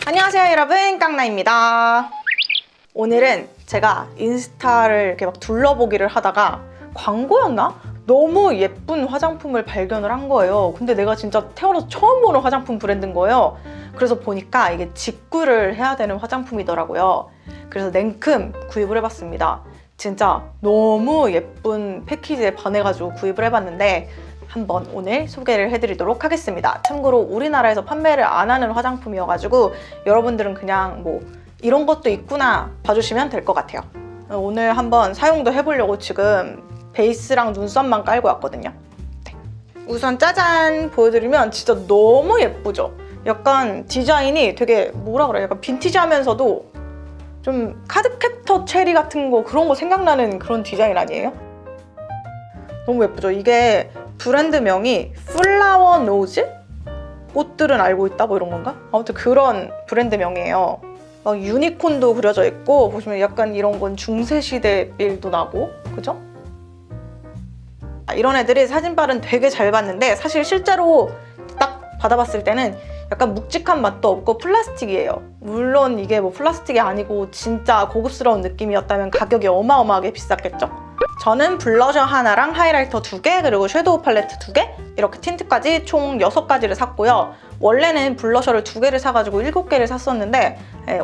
안녕하세요 여러분, 깡나입니다. 오늘은 제가 인스타를 이렇게 막 둘러보기를 하다가 광고였나? 너무 예쁜 화장품을 발견을 한 거예요. 근데 내가 진짜 태어나서 처음 보는 화장품 브랜드인 거예요. 그래서 보니까 이게 직구를 해야 되는 화장품이더라고요. 그래서 냉큼 구입을 해봤습니다. 진짜 너무 예쁜 패키지에 반해가지고 구입을 해봤는데 한번 오늘 소개를 해드리도록 하겠습니다. 참고로 우리나라에서 판매를 안 하는 화장품이어가지고 여러분들은 그냥 뭐 이런 것도 있구나 봐주시면 될 것 같아요. 오늘 한번 사용도 해보려고 지금 베이스랑 눈썹만 깔고 왔거든요. 네. 우선 짜잔 보여드리면 진짜 너무 예쁘죠? 약간 디자인이 되게 뭐라 그래, 약간 빈티지하면서도 좀 카드캡터 체리 같은 거 그런 거 생각나는 그런 디자인 아니에요? 너무 예쁘죠? 이게 브랜드명이 플라워 노즈? 꽃들은 알고 있다 뭐 이런 건가? 아무튼 그런 브랜드명이에요. 막 유니콘도 그려져 있고 보시면 약간 이런 건 중세시대 빌도 나고 그죠? 이런 애들이 사진빨은 되게 잘 봤는데 사실 실제로 딱 받아봤을 때는 약간 묵직한 맛도 없고 플라스틱이에요. 물론 이게 뭐 플라스틱이 아니고 진짜 고급스러운 느낌이었다면 가격이 어마어마하게 비쌌겠죠? 저는 블러셔 하나랑 하이라이터 2개 그리고 섀도우 팔레트 2개 이렇게 틴트까지 총 6가지를 샀고요. 원래는 블러셔를 2개를 사가지고 7개를 샀었는데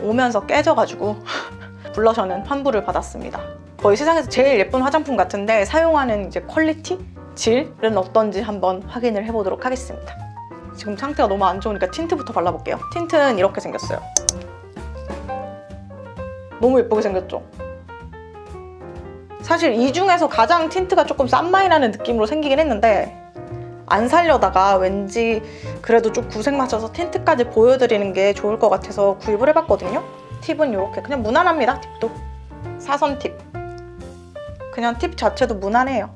오면서 깨져가지고 블러셔는 환불을 받았습니다. 거의 세상에서 제일 예쁜 화장품 같은데 사용하는 이제 퀄리티? 질은 어떤지 한번 확인을 해보도록 하겠습니다. 지금 상태가 너무 안 좋으니까 틴트부터 발라볼게요. 틴트는 이렇게 생겼어요. 너무 예쁘게 생겼죠? 사실 이 중에서 가장 틴트가 조금 싼 맛이 나는 느낌으로 생기긴 했는데 안 살려다가 왠지 그래도 좀 구색 맞춰서 틴트까지 보여드리는 게 좋을 것 같아서 구입을 해봤거든요. 팁은 이렇게 그냥 무난합니다. 팁도 사선 팁. 그냥 팁 자체도 무난해요.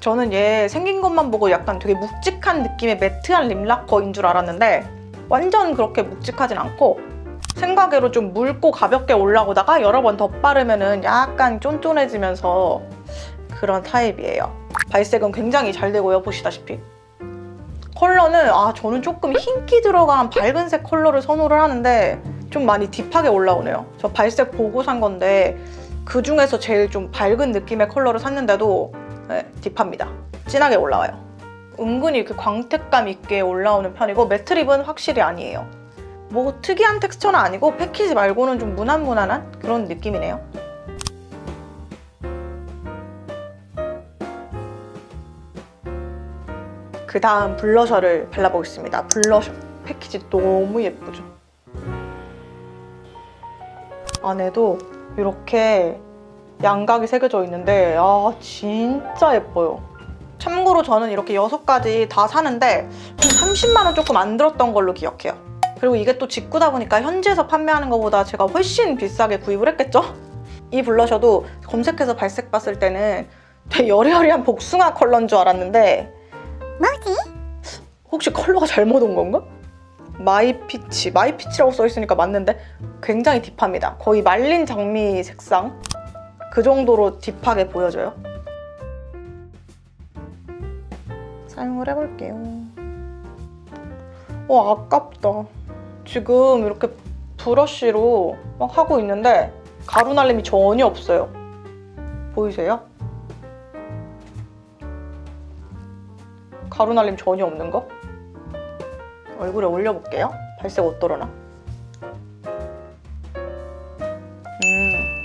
저는 얘 생긴 것만 보고 약간 되게 묵직한 느낌의 매트한 립라커인 줄 알았는데 완전 그렇게 묵직하진 않고 생각외로 좀 묽고 가볍게 올라오다가 여러 번 덧바르면은 약간 쫀쫀해지면서 그런 타입이에요. 발색은 굉장히 잘 되고요, 보시다시피. 컬러는 저는 조금 흰기 들어간 밝은색 컬러를 선호를 하는데 좀 많이 딥하게 올라오네요. 저 발색 보고 산 건데 그 중에서 제일 좀 밝은 느낌의 컬러를 샀는데도 딥합니다. 진하게 올라와요. 은근히 이렇게 광택감 있게 올라오는 편이고 매트립은 확실히 아니에요. 뭐 특이한 텍스처는 아니고 패키지 말고는 좀 무난무난한 그런 느낌이네요. 그 다음 블러셔를 발라보겠습니다. 블러셔 패키지 너무 예쁘죠? 안에도 이렇게 양각이 새겨져 있는데 진짜 예뻐요. 참고로 저는 이렇게 6가지 다 사는데 30만 원 조금 안 들었던 걸로 기억해요. 그리고 이게 또 직구다 보니까 현지에서 판매하는 것보다 제가 훨씬 비싸게 구입을 했겠죠? 이 블러셔도 검색해서 발색 봤을 때는 되게 여리여리한 복숭아 컬러인 줄 알았는데 뭐지? 혹시 컬러가 잘못 온 건가? 마이피치, 마이피치라고 써있으니까 맞는데 굉장히 딥합니다. 거의 말린 장미 색상 그 정도로 딥하게 보여져요. 사용을 해볼게요. 아깝다. 지금 이렇게 브러쉬로 막 하고 있는데 가루 날림이 전혀 없어요. 보이세요? 가루 날림 전혀 없는 거? 얼굴에 올려볼게요. 발색 어떠려나?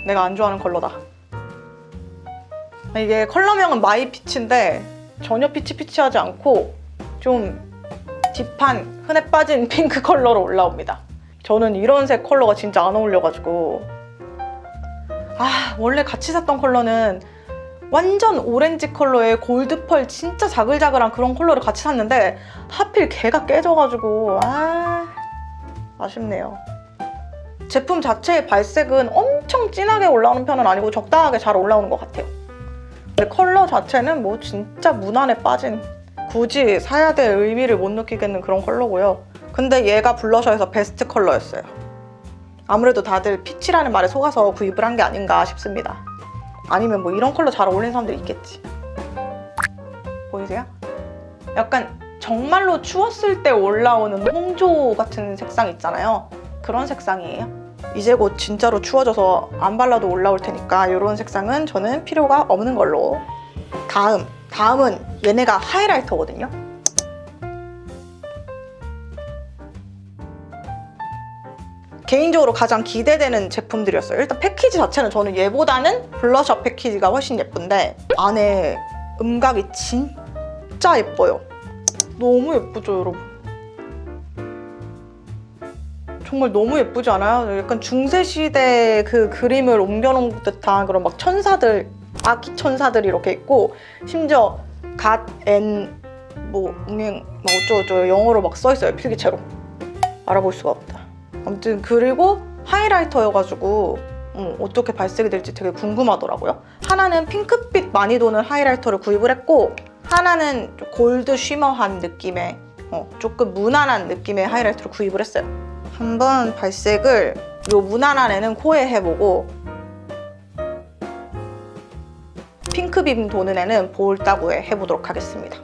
내가 안 좋아하는 컬러다. 이게 컬러명은 마이피치인데 전혀 피치피치하지 않고 좀 딥한 흔해 빠진 핑크 컬러로 올라옵니다. 저는 이런 색 컬러가 진짜 안 어울려가지고 원래 같이 샀던 컬러는 완전 오렌지 컬러의 골드펄 진짜 자글자글한 그런 컬러를 같이 샀는데 하필 걔가 깨져가지고 아쉽네요. 제품 자체의 발색은 엄청 진하게 올라오는 편은 아니고 적당하게 잘 올라오는 것 같아요. 근데 컬러 자체는 뭐 진짜 무난해 빠진 굳이 사야 될 의미를 못 느끼겠는 그런 컬러고요. 근데 얘가 블러셔에서 베스트 컬러였어요. 아무래도 다들 피치라는 말에 속아서 구입을 한 게 아닌가 싶습니다. 아니면 뭐 이런 컬러 잘 어울리는 사람들이 있겠지. 보이세요? 약간 정말로 추웠을 때 올라오는 홍조 같은 색상 있잖아요. 그런 색상이에요. 이제 곧 진짜로 추워져서 안 발라도 올라올 테니까 이런 색상은 저는 필요가 없는 걸로. 다음은 얘네가 하이라이터거든요. 개인적으로 가장 기대되는 제품들이었어요. 일단 패키지 자체는 저는 얘보다는 블러셔 패키지가 훨씬 예쁜데 안에 음각이 진짜 예뻐요. 너무 예쁘죠, 여러분? 정말 너무 예쁘지 않아요? 약간 중세시대 그 그림을 옮겨놓은 듯한 그런 막 천사들, 아기 천사들이 이렇게 있고, 심지어 뭐 어쩌고저쩌고 영어로 막 써있어요, 필기체로. 알아볼 수가 없다. 아무튼 그리고 하이라이터여가지고 어떻게 발색이 될지 되게 궁금하더라고요. 하나는 핑크빛 많이 도는 하이라이터를 구입을 했고, 하나는 골드 쉬머한 느낌의 조금 무난한 느낌의 하이라이터를 구입을 했어요. 한번 발색을 요 무난한 애는 코에 해보고, 핑크빔 도는 애는 볼따구에 해보도록 하겠습니다.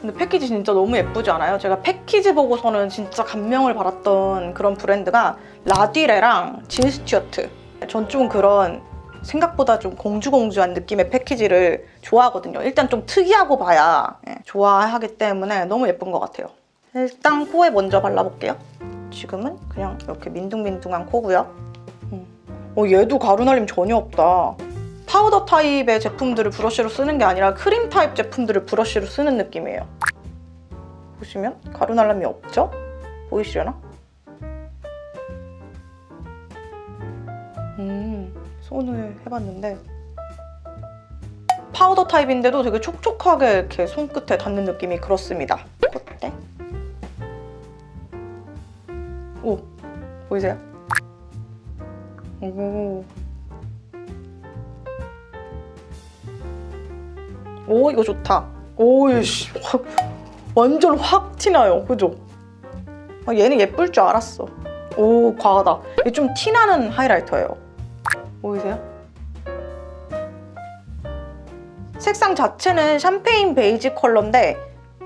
근데 패키지 진짜 너무 예쁘지 않아요? 제가 패키지 보고서는 진짜 감명을 받았던 그런 브랜드가 라디레랑 진 스튜어트. 전 좀 그런 생각보다 좀 공주공주한 느낌의 패키지를 좋아하거든요. 일단 좀 특이하고 봐야 좋아하기 때문에 너무 예쁜 것 같아요. 일단 코에 먼저 발라볼게요. 지금은 그냥 이렇게 민둥민둥한 코고요. 얘도 가루 날림 전혀 없다. 파우더 타입의 제품들을 브러쉬로 쓰는 게 아니라 크림 타입 제품들을 브러쉬로 쓰는 느낌이에요. 보시면 가루 날림이 없죠? 보이시려나? 손을 해봤는데 파우더 타입인데도 되게 촉촉하게 이렇게 손끝에 닿는 느낌이 그렇습니다. 어때? 오! 보이세요? 오, 이거 좋다. 오이씨, 완전 확 티나요. 그죠? 얘는 예쁠 줄 알았어. 오, 과하다. 이게 좀 티나는 하이라이터예요. 보이세요? 색상 자체는 샴페인 베이지 컬러인데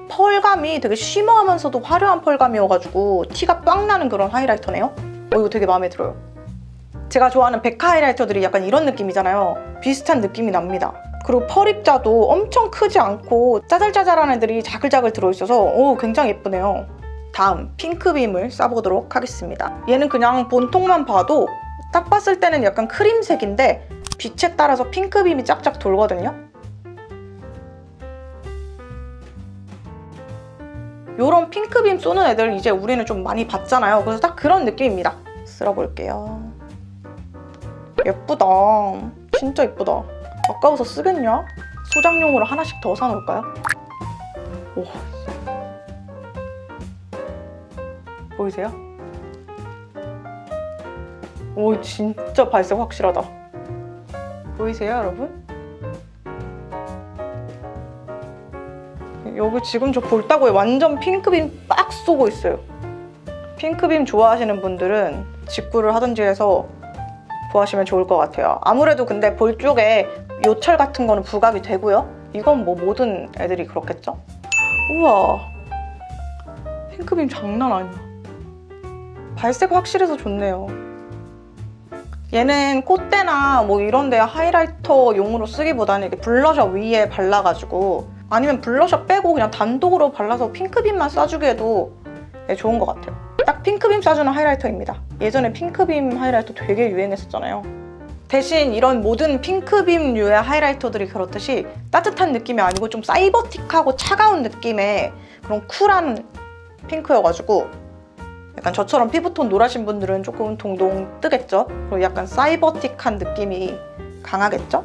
펄감이 되게 쉬머하면서도 화려한 펄감이어가지고 티가 빡 나는 그런 하이라이터네요. 이거 되게 마음에 들어요. 제가 좋아하는 백화 하이라이터들이 약간 이런 느낌이잖아요. 비슷한 느낌이 납니다. 그리고 펄 입자도 엄청 크지 않고 짜잘짜잘한 애들이 자글자글 들어있어서 굉장히 예쁘네요. 다음 핑크빔을 써보도록 하겠습니다. 얘는 그냥 본통만 봐도 딱 봤을 때는 약간 크림색인데 빛에 따라서 핑크빔이 짝짝 돌거든요. 요런 핑크빔 쏘는 애들 이제 우리는 좀 많이 봤잖아요. 그래서 딱 그런 느낌입니다. 쓸어볼게요. 예쁘다. 진짜 예쁘다. 아까워서 쓰겠냐? 소장용으로 하나씩 더 사놓을까요? 오. 보이세요? 오, 진짜 발색 확실하다. 보이세요, 여러분? 여기 지금 저 볼따구에 완전 핑크빔 빡 쏘고 있어요. 핑크빔 좋아하시는 분들은 직구를 하든지 해서 구하시면 좋을 것 같아요. 아무래도 근데 볼 쪽에 요철 같은 거는 부각이 되고요. 이건 뭐 모든 애들이 그렇겠죠? 우와, 핑크빔 장난 아니야. 발색 확실해서 좋네요. 얘는 콧대나 뭐 이런 데 하이라이터용으로 쓰기보다는 이렇게 블러셔 위에 발라가지고, 아니면 블러셔 빼고 그냥 단독으로 발라서 핑크빔만 쏴주기에도 좋은 것 같아요. 딱 핑크빔 쏴주는 하이라이터입니다. 예전에 핑크빔 하이라이터 되게 유행했었잖아요. 대신 이런 모든 핑크빔류의 하이라이터들이 그렇듯이 따뜻한 느낌이 아니고 좀 사이버틱하고 차가운 느낌의 그런 쿨한 핑크여가지고 약간 저처럼 피부톤 노라신 분들은 조금 동동 뜨겠죠? 그리고 약간 사이버틱한 느낌이 강하겠죠?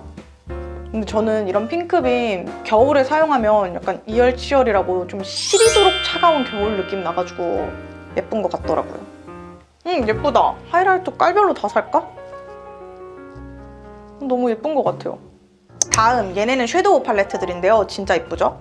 근데 저는 이런 핑크빔 겨울에 사용하면 약간 이열치열이라고 좀 시리도록 차가운 겨울 느낌 나가지고 예쁜 것 같더라고요. 예쁘다. 하이라이터 깔별로 다 살까? 너무 예쁜 것 같아요. 다음 얘네는 섀도우 팔레트들인데요. 진짜 예쁘죠?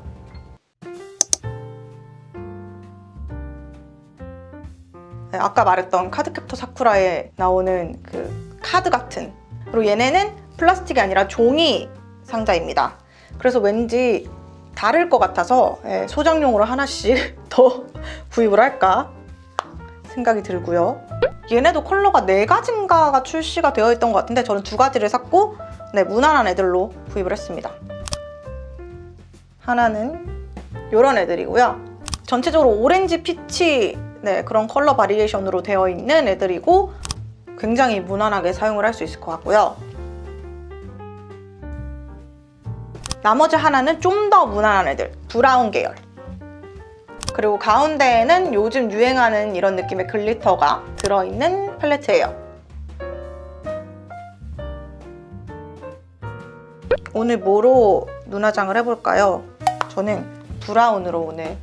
네, 아까 말했던 카드캡터 사쿠라에 나오는 그 카드 같은, 그리고 얘네는 플라스틱이 아니라 종이 상자입니다. 그래서 왠지 다를 것 같아서 소장용으로 하나씩 더 구입을 할까 생각이 들고요. 얘네도 컬러가 4가지인가가 출시가 되어 있던 것 같은데 저는 2가지를 샀고 무난한 애들로 구입을 했습니다. 하나는 이런 애들이고요. 전체적으로 오렌지, 피치 그런 컬러 바리에이션으로 되어 있는 애들이고 굉장히 무난하게 사용을 할 수 있을 것 같고요. 나머지 하나는 좀 더 무난한 애들, 브라운 계열. 그리고 가운데에는 요즘 유행하는 이런 느낌의 글리터가 들어있는 팔레트예요. 오늘 뭐로 눈화장을 해볼까요? 저는 브라운으로 오늘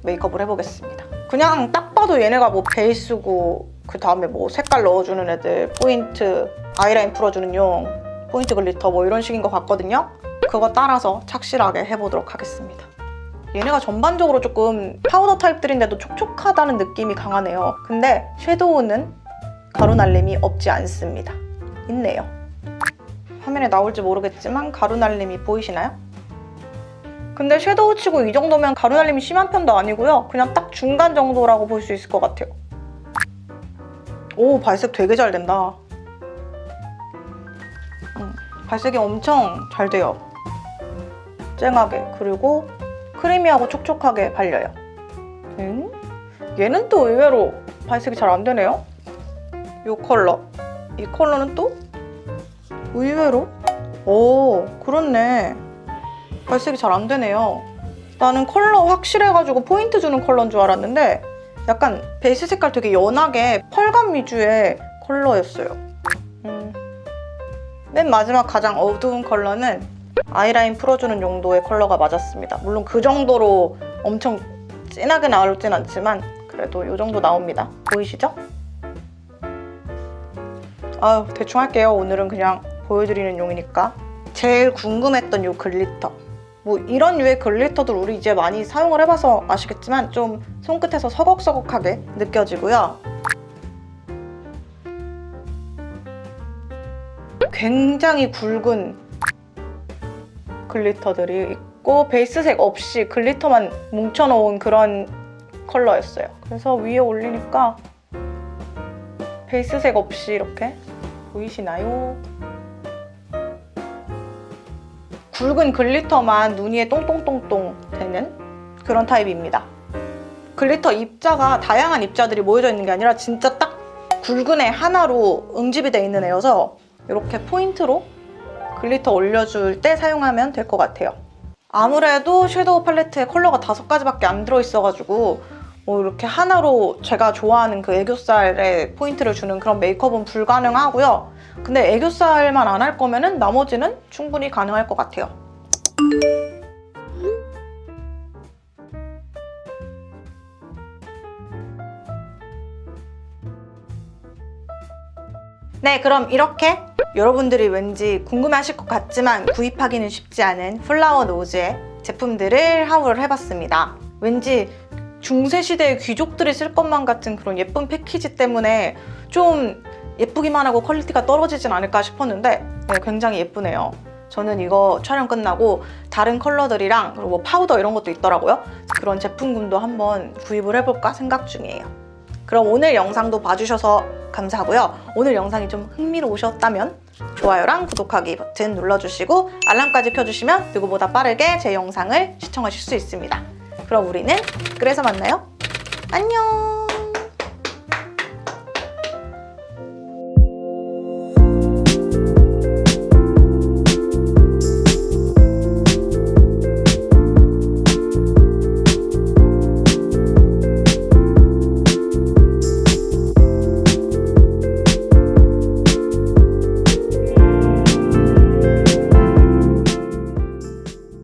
메이크업을 해보겠습니다. 그냥 딱 봐도 얘네가 뭐 베이스고 그 다음에 뭐 색깔 넣어주는 애들, 포인트, 아이라인 풀어주는 용, 포인트 글리터 뭐 이런 식인 것 같거든요. 그거 따라서 착실하게 해보도록 하겠습니다. 얘네가 전반적으로 조금 파우더 타입들인데도 촉촉하다는 느낌이 강하네요. 근데 섀도우는 가루 날림이 없지 않습니다. 있네요. 화면에 나올지 모르겠지만 가루 날림이 보이시나요? 근데 섀도우 치고 이 정도면 가루 날림이 심한 편도 아니고요. 그냥 딱 중간 정도라고 볼 수 있을 것 같아요. 오, 발색 되게 잘 된다. 발색이 엄청 잘 돼요. 쨍하게, 그리고 크리미하고 촉촉하게 발려요. 얘는 또 의외로 발색이 잘 안 되네요. 이 컬러. 이 컬러는 또 의외로 오, 그렇네. 발색이 잘 안 되네요. 나는 컬러 확실해가지고 포인트 주는 컬러인 줄 알았는데 약간 베이스 색깔 되게 연하게 펄감 위주의 컬러였어요. 맨 마지막 가장 어두운 컬러는 아이라인 풀어주는 용도의 컬러가 맞았습니다. 물론 그 정도로 엄청 진하게 나오진 않지만 그래도 이 정도 나옵니다. 보이시죠? 아유, 대충 할게요. 오늘은 그냥 보여드리는 용이니까. 제일 궁금했던 이 글리터. 뭐 이런 류의 글리터들 우리 이제 많이 사용을 해봐서 아시겠지만 좀 손끝에서 서걱서걱하게 느껴지고요. 굉장히 굵은 글리터들이 있고 베이스색 없이 글리터만 뭉쳐놓은 그런 컬러였어요. 그래서 위에 올리니까 베이스색 없이 이렇게 보이시나요? 굵은 글리터만 눈 위에 똥똥똥똥 되는 그런 타입입니다. 글리터 입자가 다양한 입자들이 모여져 있는 게 아니라 진짜 딱 굵은 애 하나로 응집이 돼 있는 애여서 이렇게 포인트로 글리터 올려줄 때 사용하면 될 것 같아요. 아무래도 섀도우 팔레트에 컬러가 5가지밖에 안 들어있어가지고 뭐 이렇게 하나로 제가 좋아하는 그 애교살에 포인트를 주는 그런 메이크업은 불가능하고요. 근데 애교살만 안 할 거면은 나머지는 충분히 가능할 것 같아요. 네, 그럼 이렇게 여러분들이 왠지 궁금해하실 것 같지만 구입하기는 쉽지 않은 플라워 노즈의 제품들을 하울을 해봤습니다. 왠지 중세시대의 귀족들이 쓸 것만 같은 그런 예쁜 패키지 때문에 좀 예쁘기만 하고 퀄리티가 떨어지진 않을까 싶었는데 굉장히 예쁘네요. 저는 이거 촬영 끝나고 다른 컬러들이랑 그리고 뭐 파우더 이런 것도 있더라고요. 그런 제품군도 한번 구입을 해볼까 생각 중이에요. 그럼 오늘 영상도 봐주셔서 감사하고요. 오늘 영상이 좀 흥미로우셨다면 좋아요랑 구독하기 버튼 눌러주시고 알람까지 켜주시면 누구보다 빠르게 제 영상을 시청하실 수 있습니다. 그럼 우리는 댓글에서 만나요. 안녕!